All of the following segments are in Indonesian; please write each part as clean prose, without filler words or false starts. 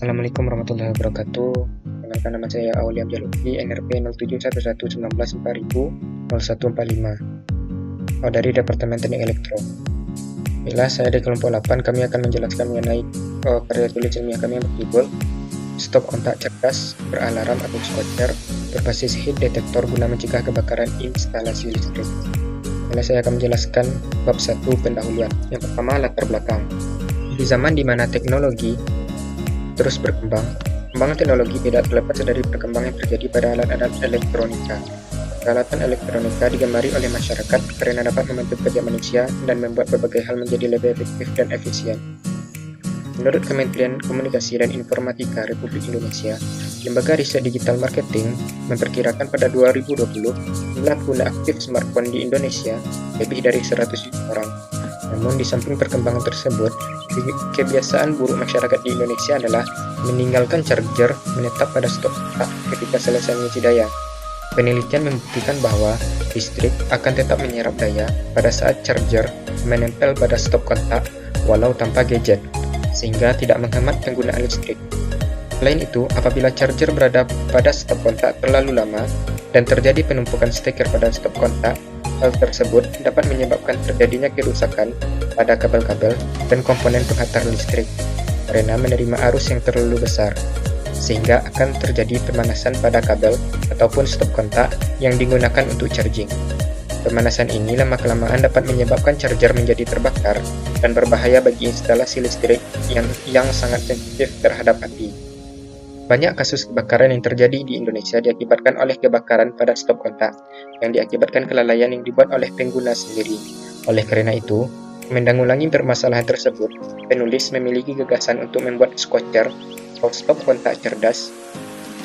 Assalamualaikum warahmatullahi wabarakatuh. Perkenalkan, nama saya Aulia Jaluki, NRP 071119400145. Dari Departemen Teknik Elektro. Bila saya di kelompok 8, kami akan menjelaskan mengenai karya tulis ilmiah kami yang berjudul Stop Kontak Cerdas Beralarm atau Squatcher berbasis heat detector guna mencegah kebakaran instalasi listrik. Bila saya akan menjelaskan bab 1 pendahuluan. Yang pertama, latar belakang. Di zaman di mana teknologi terus berkembang, perkembangan teknologi tidak terlepas dari perkembangan yang terjadi pada alat-alat elektronika. Peralatan elektronika digemari oleh masyarakat karena dapat membantu kerja manusia dan membuat berbagai hal menjadi lebih efektif dan efisien. Menurut Kementerian Komunikasi dan Informatika Republik Indonesia, Lembaga Riset Digital Marketing memperkirakan pada 2020 jumlah pengguna aktif smartphone di Indonesia lebih dari 100 juta orang. Namun di samping perkembangan tersebut, kebiasaan buruk masyarakat di Indonesia adalah meninggalkan charger menetap pada stop kontak ketika selesai mengisi daya. Penelitian membuktikan bahwa listrik akan tetap menyerap daya pada saat charger menempel pada stop kontak walau tanpa gadget, sehingga tidak menghemat penggunaan listrik. Selain itu, apabila charger berada pada stop kontak terlalu lama dan terjadi penumpukan steker pada stop kontak, hal tersebut dapat menyebabkan terjadinya kerusakan pada kabel-kabel dan komponen penghantar listrik karena menerima arus yang terlalu besar, sehingga akan terjadi pemanasan pada kabel ataupun stop kontak yang digunakan untuk charging. Pemanasan ini lama-kelamaan dapat menyebabkan charger menjadi terbakar dan berbahaya bagi instalasi listrik yang sangat sensitif terhadap api. Banyak kasus kebakaran yang terjadi di Indonesia diakibatkan oleh kebakaran pada stop kontak yang diakibatkan kelalaian yang dibuat oleh pengguna sendiri. Oleh karena itu, menanggulangi permasalahan tersebut, penulis memiliki gagasan untuk membuat squatcher atau stop kontak cerdas.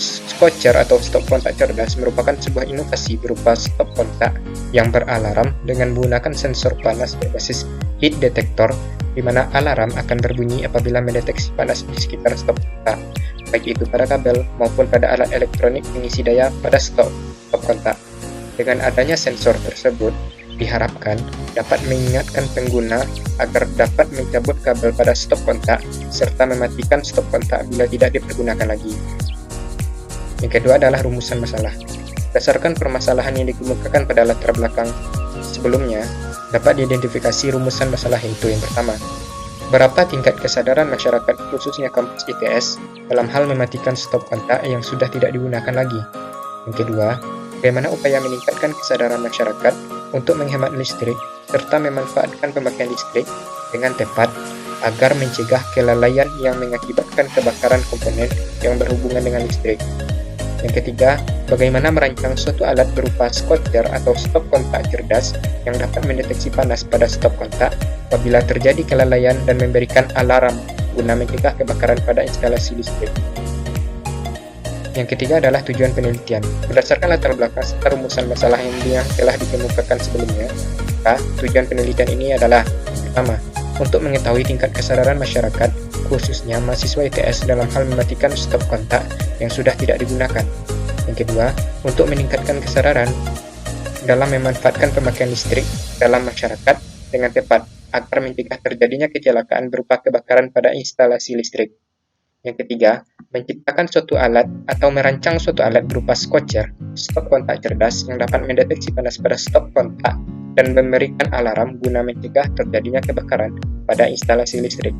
Squatcher atau stop kontak cerdas merupakan sebuah inovasi berupa stop kontak yang beralarm dengan menggunakan sensor panas berbasis heat detector, di mana alarm akan berbunyi apabila mendeteksi panas di sekitar stop kontak, baik itu pada kabel maupun pada alat elektronik pengisi daya pada stop kontak. Dengan adanya sensor tersebut, diharapkan dapat mengingatkan pengguna agar dapat mencabut kabel pada stop kontak serta mematikan stop kontak bila tidak dipergunakan lagi. Yang kedua adalah rumusan masalah. Berdasarkan permasalahan yang dikemukakan pada latar belakang sebelumnya, dapat diidentifikasi rumusan masalah itu. Yang pertama, berapa tingkat kesadaran masyarakat khususnya kampus ITS dalam hal mematikan stop kontak yang sudah tidak digunakan lagi. Yang kedua, bagaimana upaya meningkatkan kesadaran masyarakat untuk menghemat listrik serta memanfaatkan pemakaian listrik dengan tepat agar mencegah kelalaian yang mengakibatkan kebakaran komponen yang berhubungan dengan listrik. Yang ketiga, bagaimana merancang suatu alat berupa squatcher atau stop kontak cerdas yang dapat mendeteksi panas pada stop kontak apabila terjadi kelalaian dan memberikan alarm guna mencegah kebakaran pada instalasi listrik. Yang ketiga adalah tujuan penelitian. Berdasarkan latar belakang serta rumusan masalah yang telah dikemukakan sebelumnya, maka tujuan penelitian ini adalah: pertama, untuk mengetahui tingkat kesadaran masyarakat, khususnya mahasiswa ITS dalam hal mematikan stop kontak yang sudah tidak digunakan. Yang kedua, untuk meningkatkan kesadaran dalam memanfaatkan pemakaian listrik dalam masyarakat dengan tepat agar mencegah terjadinya kecelakaan berupa kebakaran pada instalasi listrik. Yang ketiga, menciptakan suatu alat atau merancang suatu alat berupa squatcher, stop kontak cerdas yang dapat mendeteksi panas pada stop kontak dan memberikan alarm guna mencegah terjadinya kebakaran pada instalasi listrik.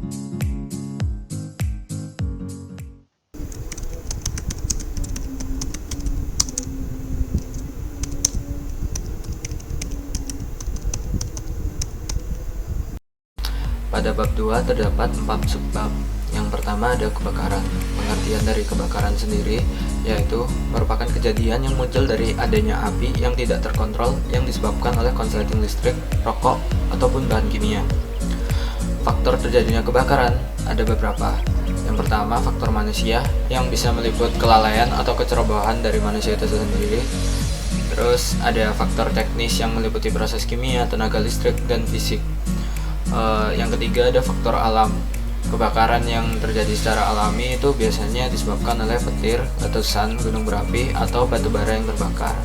Pada bab 2 terdapat 4 subbab. Yang pertama ada kebakaran. Pengertian dari kebakaran sendiri yaitu merupakan kejadian yang muncul dari adanya api yang tidak terkontrol yang disebabkan oleh konsleting listrik, rokok, ataupun bahan kimia. Faktor terjadinya kebakaran ada beberapa. Yang pertama, faktor manusia yang bisa meliput kelalaian atau kecerobohan dari manusia itu sendiri. Terus ada faktor teknis yang meliputi proses kimia, tenaga listrik, dan fisik. Yang ketiga ada faktor alam. Kebakaran yang terjadi secara alami itu biasanya disebabkan oleh petir, letusan gunung berapi, atau batu bara yang terbakar.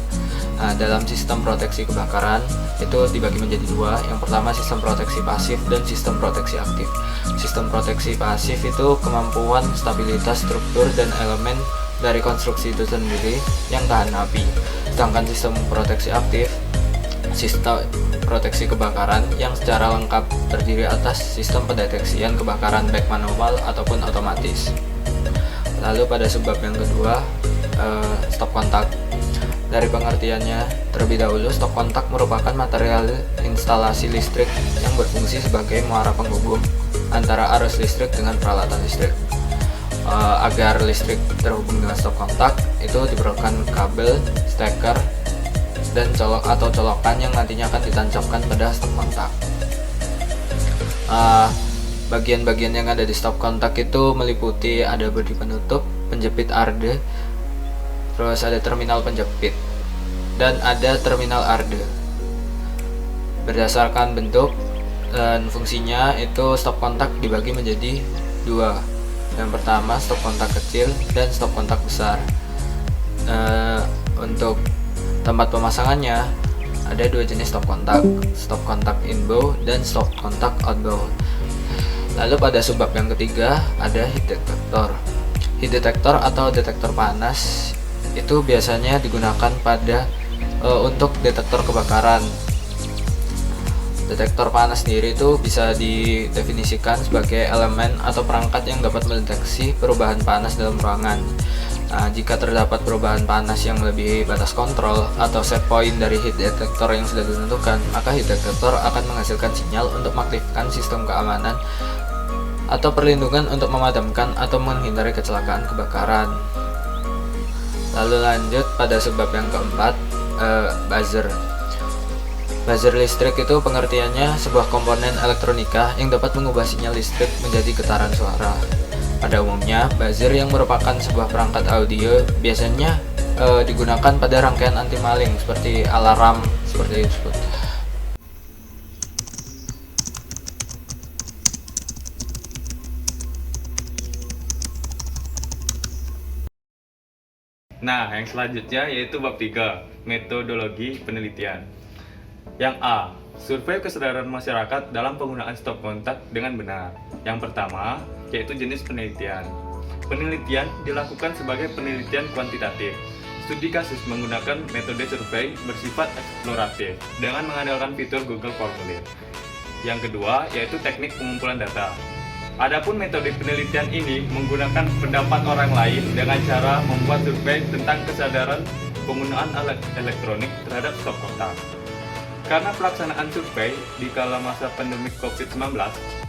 Nah, dalam sistem proteksi kebakaran itu dibagi menjadi dua. Yang pertama sistem proteksi pasif dan sistem proteksi aktif. Sistem proteksi pasif itu kemampuan stabilitas struktur dan elemen dari konstruksi itu sendiri yang tahan api. Sedangkan sistem proteksi aktif, sistem proteksi kebakaran yang secara lengkap terdiri atas sistem pendeteksian kebakaran baik manual ataupun otomatis. Lalu pada sebab yang kedua, stop kontak. Dari pengertiannya, terlebih dahulu stop kontak merupakan material instalasi listrik yang berfungsi sebagai muara penghubung antara arus listrik dengan peralatan listrik. Agar listrik terhubung dengan stop kontak, itu diperlukan kabel, steker, dan colokan yang nantinya akan ditancapkan pada stop kontak. Bagian-bagian yang ada di stop kontak itu meliputi ada bodi penutup, penjepit arde, terus ada terminal penjepit, dan ada terminal arde. Berdasarkan bentuk dan fungsinya itu stop kontak dibagi menjadi dua. Yang pertama stop kontak kecil dan stop kontak besar. Untuk tempat pemasangannya ada dua jenis stop kontak inbound dan stop kontak outbound. Lalu pada subbab yang ketiga ada heat detector. Heat detector atau detektor panas itu biasanya digunakan untuk detektor kebakaran. Detektor panas sendiri itu bisa didefinisikan sebagai elemen atau perangkat yang dapat mendeteksi perubahan panas dalam ruangan. Nah, jika terdapat perubahan panas yang melebihi batas kontrol atau set point dari heat detector yang sudah ditentukan, maka heat detector akan menghasilkan sinyal untuk mengaktifkan sistem keamanan atau perlindungan untuk memadamkan atau menghindari kecelakaan kebakaran. Lalu lanjut pada sebab yang keempat, buzzer. Buzzer listrik itu pengertiannya sebuah komponen elektronika yang dapat mengubah sinyal listrik menjadi getaran suara. Pada umumnya, buzzer yang merupakan sebuah perangkat audio biasanya digunakan pada rangkaian anti maling seperti alarm seperti itu. Nah, yang selanjutnya yaitu bab 3, metodologi penelitian. Yang A, survei kesadaran masyarakat dalam penggunaan stop kontak dengan benar. Yang pertama, yaitu jenis penelitian. Penelitian dilakukan sebagai penelitian kuantitatif. Studi kasus menggunakan metode survei bersifat eksploratif dengan mengandalkan fitur Google Formulir. Yang kedua, yaitu teknik pengumpulan data. Adapun metode penelitian ini menggunakan pendapat orang lain dengan cara membuat survei tentang kesadaran penggunaan alat elektronik terhadap stop kontak. Karena pelaksanaan survei di kala masa pandemi COVID-19,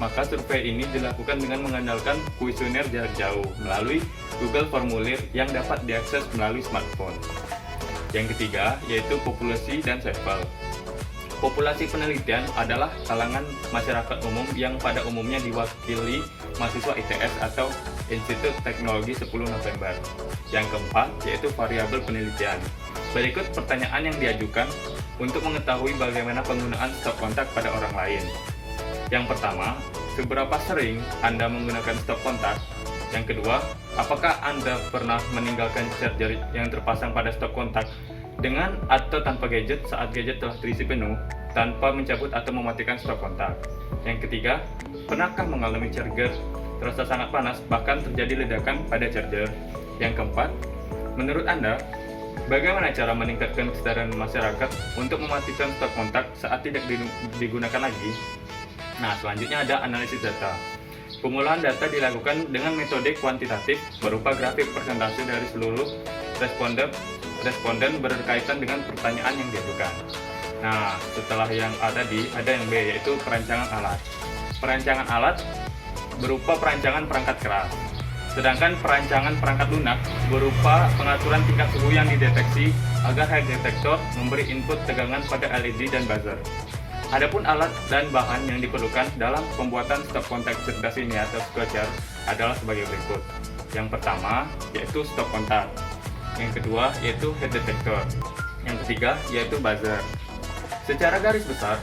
maka survei ini dilakukan dengan mengandalkan kuesioner jarak jauh melalui Google Formulir yang dapat diakses melalui smartphone. Yang ketiga, yaitu populasi dan sampel. Populasi penelitian adalah kalangan masyarakat umum yang pada umumnya diwakili mahasiswa ITS atau Institut Teknologi 10 November. Yang keempat, yaitu variabel penelitian. Berikut pertanyaan yang diajukan untuk mengetahui bagaimana penggunaan stop kontak pada orang lain. Yang pertama, seberapa sering Anda menggunakan stop kontak? Yang kedua, apakah Anda pernah meninggalkan charger yang terpasang pada stop kontak dengan atau tanpa gadget saat gadget telah terisi penuh tanpa mencabut atau mematikan stop kontak? Yang ketiga, pernahkah mengalami charger terasa sangat panas bahkan terjadi ledakan pada charger? Yang keempat, menurut Anda, bagaimana cara meningkatkan kesadaran masyarakat untuk mematikan stop kontak saat tidak digunakan lagi? Nah, selanjutnya ada analisis data. Pengolahan data dilakukan dengan metode kuantitatif berupa grafik persentase dari seluruh responden berkaitan dengan pertanyaan yang diajukan. Nah, setelah yang A tadi, ada yang B, yaitu perancangan alat. Perancangan alat berupa perancangan perangkat keras. Sedangkan perancangan perangkat lunak berupa pengaturan tingkat suhu yang dideteksi agar head detector memberi input tegangan pada LED dan buzzer. Adapun alat dan bahan yang diperlukan dalam pembuatan stop kontak cerdas ini atau SCOCER adalah sebagai berikut. Yang pertama, yaitu stop kontak. Yang kedua, yaitu head detector. Yang ketiga, yaitu buzzer. Secara garis besar,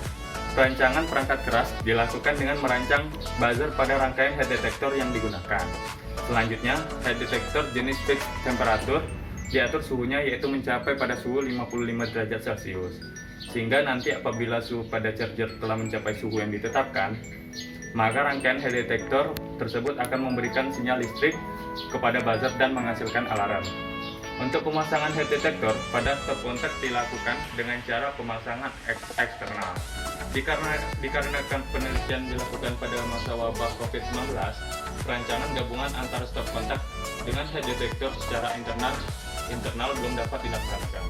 perancangan perangkat keras dilakukan dengan merancang buzzer pada rangkaian head detector yang digunakan. Selanjutnya, head detector jenis fixed temperature diatur suhunya yaitu mencapai pada suhu 55 derajat Celcius. Sehingga nanti apabila suhu pada charger telah mencapai suhu yang ditetapkan, maka rangkaian head detector tersebut akan memberikan sinyal listrik kepada buzzer dan menghasilkan alarm. Untuk pemasangan head detector pada stop kontak dilakukan dengan cara pemasangan eksternal. Dikarenakan penelitian dilakukan pada masa wabah COVID-19, perancangan gabungan antara stop kontak dengan head detector secara internal belum dapat dilaksanakan.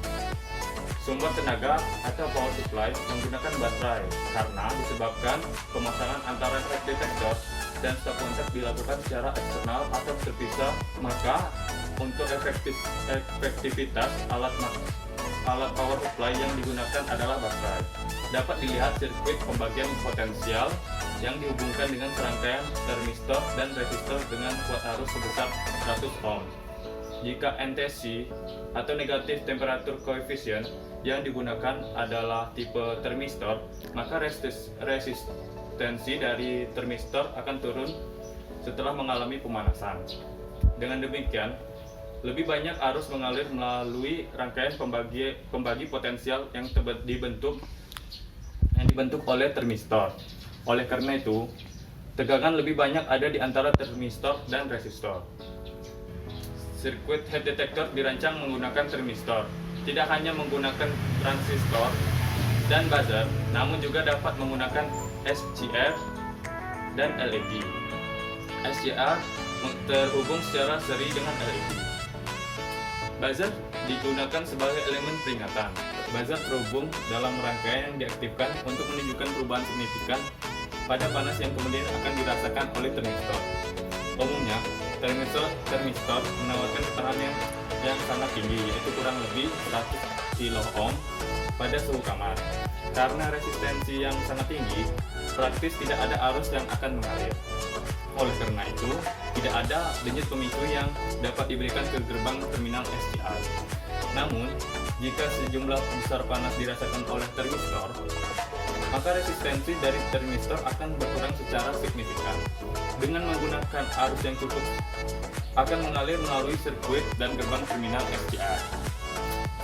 Sumber tenaga atau power supply menggunakan baterai karena disebabkan pemasangan antara head detector dan stop kontak dilakukan secara eksternal atau terpisah, maka untuk efektivitas alat power supply yang digunakan adalah baterai. Dapat dilihat sirkuit pembagian potensial yang dihubungkan dengan serangkaian termistor dan resistor dengan kuat arus sebesar 100 ohm. Jika NTC atau negatif temperature coefficient yang digunakan adalah tipe termistor, maka resistensi dari termistor akan turun setelah mengalami pemanasan. Dengan demikian, lebih banyak arus mengalir melalui rangkaian pembagi potensial yang dibentuk oleh termistor. Oleh karena itu, tegangan lebih banyak ada di antara termistor dan resistor. Sirkuit head detector dirancang menggunakan termistor, tidak hanya menggunakan transistor dan buzzer, namun juga dapat menggunakan SCR dan LED. SCR terhubung secara seri dengan LED. Buzzer digunakan sebagai elemen peringatan. Buzzer terhubung dalam rangkaian yang diaktifkan untuk menunjukkan perubahan signifikan pada panas yang kemudian akan dirasakan oleh termistor. Umumnya, termistor menawarkan ketahanan yang sangat tinggi, yaitu kurang lebih 100 kilo-ohm pada suhu kamar. Karena resistensi yang sangat tinggi, praktis tidak ada arus yang akan mengalir. Oleh karena itu, tidak ada denyut pemicu yang dapat diberikan ke gerbang terminal SCR. Namun, jika sejumlah besar panas dirasakan oleh termistor, maka resistensi dari termistor akan berkurang secara signifikan. Dengan menggunakan arus yang cukup, akan mengalir melalui sirkuit dan gerbang terminal SCR,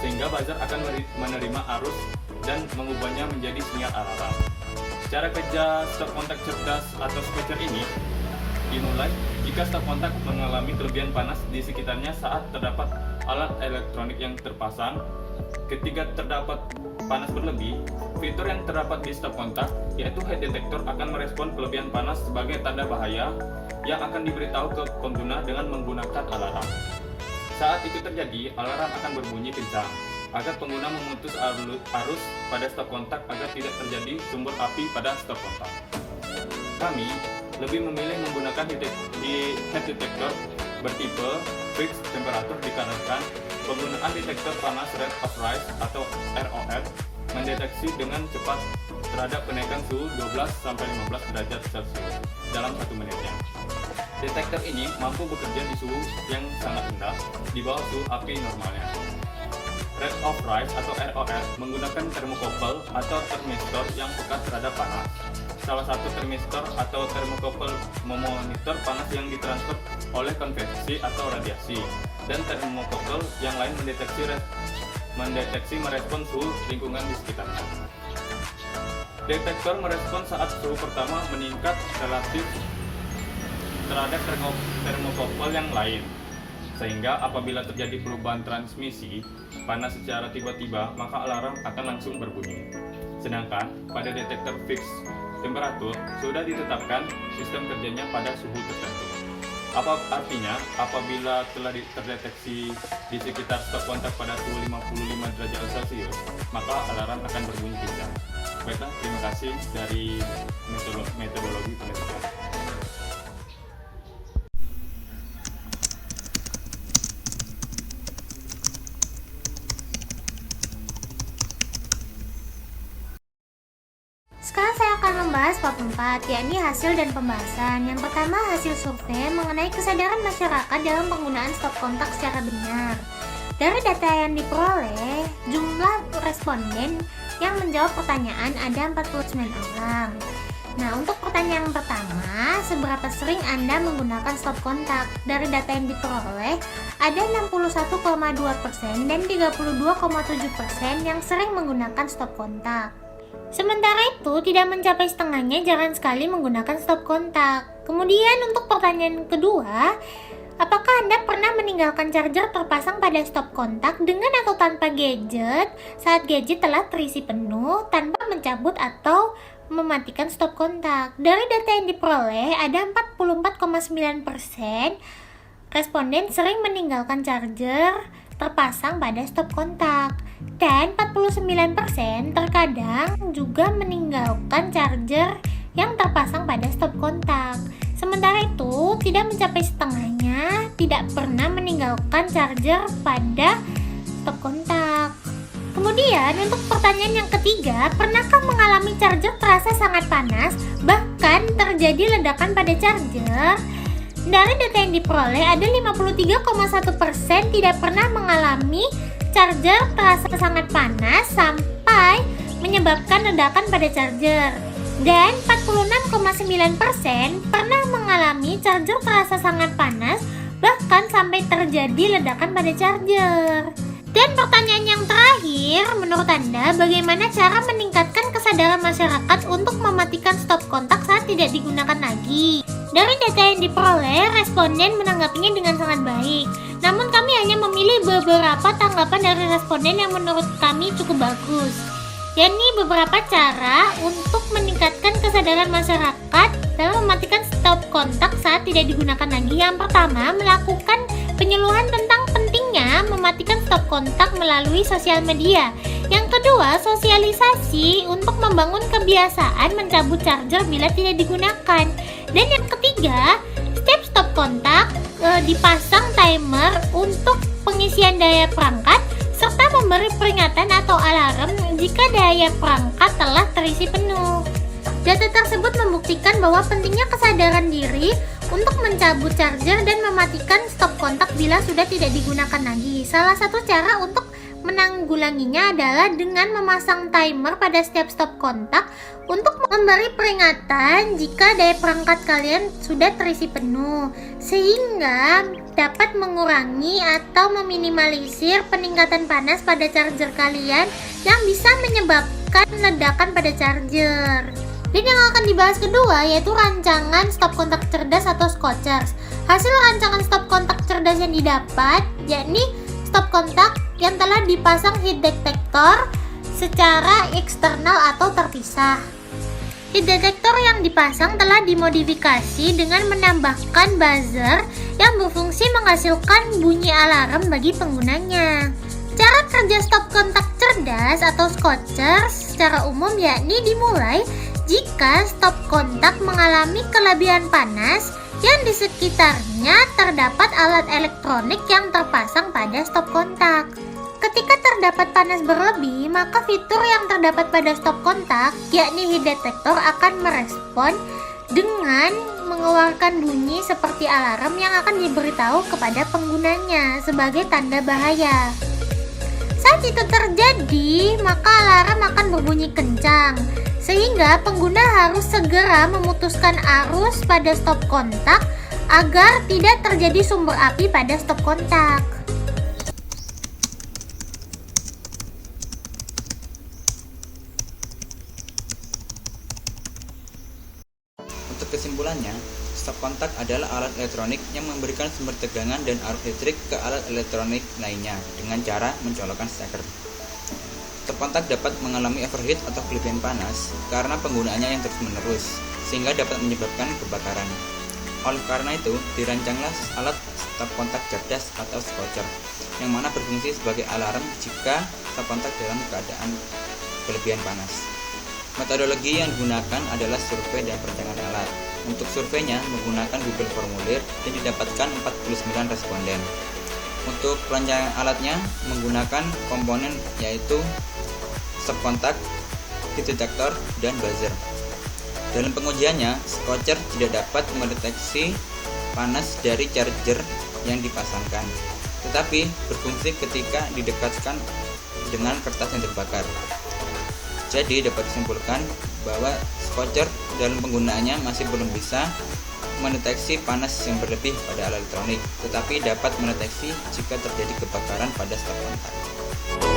sehingga buzzer akan menerima arus dan mengubahnya menjadi sinyal alarm. Cara kerja stop kontak cerdas atau switcher ini dimulai jika stop kontak mengalami kelebihan panas di sekitarnya saat terdapat alat elektronik yang terpasang. Ketika terdapat panas berlebih, fitur yang terdapat di stop kontak, yaitu head detector, akan merespon kelebihan panas sebagai tanda bahaya yang akan diberitahu ke pengguna dengan menggunakan alarm. Saat itu terjadi, alarm akan berbunyi kencang agar pengguna memutus arus pada stop kontak agar tidak terjadi sumber api pada stop kontak. Kami lebih memilih menggunakan head detector bertipe fixed temperature dikarenakan penggunaan detektor panas rate of rise atau ROF mendeteksi dengan cepat terhadap kenaikan suhu 12-15 derajat Celcius dalam 1 menitnya. Detektor ini mampu bekerja di suhu yang sangat rendah, di bawah suhu api normalnya. Rate of rise atau ROF menggunakan termokouple atau termistor yang peka terhadap panas. Salah satu termistor atau termokouple memonitor panas yang ditransfer oleh konveksi atau radiasi, dan termokouple yang lain mendeteksi merespon suhu lingkungan di sekitarnya. Detektor merespon saat suhu pertama meningkat relatif terhadap termokouple yang lain, sehingga apabila terjadi perubahan transmisi panas secara tiba-tiba, maka alarm akan langsung berbunyi. Sedangkan pada detektor fixed temperatur sudah ditetapkan sistem kerjanya pada suhu tertentu. Artinya, apabila telah terdeteksi di sekitar stop kontak pada suhu 55 derajat Celcius, maka alarm akan berbunyi kencang. Baiklah, terima kasih dari metodologi penelitian. Sekarang saya akan membahas bab 4, yakni hasil dan pembahasan. Yang pertama, hasil survei mengenai kesadaran masyarakat dalam penggunaan stop kontak secara benar. Dari data yang diperoleh, jumlah responden yang menjawab pertanyaan ada 49 orang. Nah, untuk pertanyaan pertama, seberapa sering Anda menggunakan stop kontak? Dari data yang diperoleh, ada 61,2% dan 32,7% yang sering menggunakan stop kontak. Sementara itu, tidak mencapai setengahnya jarang sekali menggunakan stop kontak. Kemudian untuk pertanyaan kedua, apakah Anda pernah meninggalkan charger terpasang pada stop kontak dengan atau tanpa gadget saat gadget telah terisi penuh tanpa mencabut atau mematikan stop kontak? Dari data yang diperoleh, ada 44,9% responden sering meninggalkan charger terpasang pada stop kontak, dan 49% terkadang juga meninggalkan charger yang terpasang pada stop kontak. Sementara itu, tidak mencapai setengahnya tidak pernah meninggalkan charger pada stop kontak. Kemudian untuk pertanyaan yang ketiga, pernahkah mengalami charger terasa sangat panas, bahkan terjadi ledakan pada charger? Dari data yang diperoleh, ada 53,1% tidak pernah mengalami charger terasa sangat panas sampai menyebabkan ledakan pada charger. Dan 46,9% pernah mengalami charger terasa sangat panas bahkan sampai terjadi ledakan pada charger. Dan pertanyaan yang terakhir, menurut Anda bagaimana cara meningkatkan kesadaran masyarakat untuk mematikan stop kontak saat tidak digunakan lagi? Dari data yang diperoleh, responden menanggapinya dengan sangat baik. Namun kami hanya memilih beberapa tanggapan dari responden yang menurut kami cukup bagus, yakni beberapa cara untuk meningkatkan kesadaran masyarakat dalam mematikan stop kontak saat tidak digunakan lagi. Yang pertama, melakukan penyuluhan tentang pentingnya mematikan stop kontak melalui sosial media. Yang kedua, sosialisasi untuk membangun kebiasaan mencabut charger bila tidak digunakan. Dan yang ketiga, setiap stop kontak dipasang timer untuk pengisian daya perangkat serta memberi peringatan atau alarm jika daya perangkat telah terisi penuh. Data tersebut membuktikan bahwa pentingnya kesadaran diri untuk mencabut charger dan mematikan stop kontak bila sudah tidak digunakan lagi. Salah satu cara untuk menanggulanginya adalah dengan memasang timer pada setiap stop kontak untuk memberi peringatan jika daya perangkat kalian sudah terisi penuh, sehingga dapat mengurangi atau meminimalisir peningkatan panas pada charger kalian yang bisa menyebabkan ledakan pada charger. Dan yang akan dibahas kedua yaitu rancangan stop kontak cerdas atau Scotchers. Hasil rancangan stop kontak cerdas yang didapat yakni stop kontak yang telah dipasang heat detector secara eksternal atau terpisah. Heat detector yang dipasang telah dimodifikasi dengan menambahkan buzzer yang berfungsi menghasilkan bunyi alarm bagi penggunanya. Cara kerja stop kontak cerdas atau Scotchers secara umum yakni dimulai jika stop kontak mengalami kelebihan panas yang di sekitarnya terdapat alat elektronik yang terpasang pada stop kontak. Ketika terdapat panas berlebih, maka fitur yang terdapat pada stop kontak, yakni heat detector, akan merespon dengan mengeluarkan bunyi seperti alarm yang akan diberitahu kepada penggunanya sebagai tanda bahaya. Saat itu terjadi, maka alarm akan berbunyi kencang, sehingga pengguna harus segera memutuskan arus pada stop kontak agar tidak terjadi sumber api pada stop kontak. Untuk kesimpulannya, stop kontak adalah alat elektronik yang memberikan sumber tegangan dan arus listrik ke alat elektronik lainnya dengan cara mencolokkan steker. Stop kontak dapat mengalami overheat atau kelebihan panas karena penggunaannya yang terus-menerus, sehingga dapat menyebabkan kebakaran. Oleh karena itu, dirancanglah alat stop kontak cerdas atau Scotcher, yang mana berfungsi sebagai alarm jika stop kontak dalam keadaan kelebihan panas. Metodologi yang digunakan adalah survei dan perencanaan alat. Untuk surveinya menggunakan Google Formulir dan didapatkan 49 responden. Untuk perencanaan alatnya menggunakan komponen yaitu stop kontak, heat detector, dan buzzer. Dalam pengujiannya, Scotcher tidak dapat mendeteksi panas dari charger yang dipasangkan, tetapi berfungsi ketika didekatkan dengan kertas yang terbakar. Jadi dapat disimpulkan bahwa voucher dalam penggunaannya masih belum bisa mendeteksi panas yang berlebih pada alat elektronik, tetapi dapat mendeteksi jika terjadi kebakaran pada stop kontak.